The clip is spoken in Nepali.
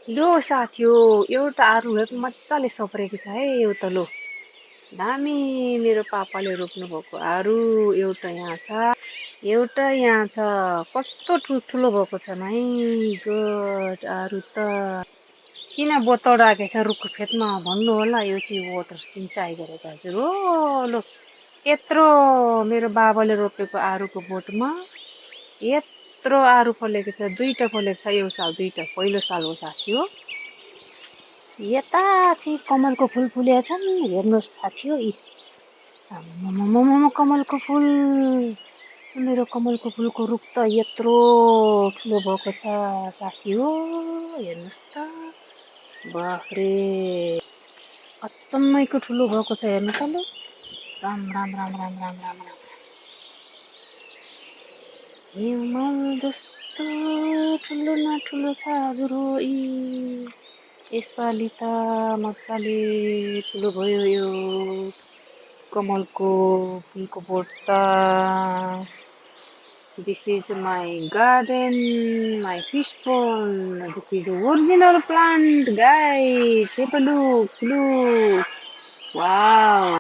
लो साथी हो, एउटा आरू मजाले सप्रेको छ है एउटा लो। दामी मेरो पापाले रोप्नु भएको आरू एउटा यहाँ छ, एउटा यहाँ छ। कस्तो ठुल्ठुलो भएको छ माइ गड आरू त। किन बोतल राखेको छ रुखको फेदमा भन्नु होला, यो चाहिँ वाटर सिँचाइ गरेको हजुर हो। लो यत्रो मेरो बाबाले रोपेको आरूको बोटमा यत्रो आरू फलेको छ, दुईटा फलेको छ यो साल, दुईटा पहिलो साल हो साथी हो। यता चाहिँ कमलको फुल फुलेका छन्, हेर्नुहोस् साथी हो यी। आम्मामामामा कमलको फुल, मेरो कमलको फुलको रुख त यत्रो ठुलो भएको छ साथी हो, हेर्नुहोस् त। बाफरे, अचम्मैको ठुलो भएको छ हेर्नु त लु। राम राम राम राम राम राम राम। हिमाल जस्तो ठुलो न ठुलो छ हजुर हो यी। यसपालि त मजाले ठुलो भयो यो कमलको फुलको बोट त। This is my garden, my fish pond. This is the original plant, guys. Take a look, look. Wow.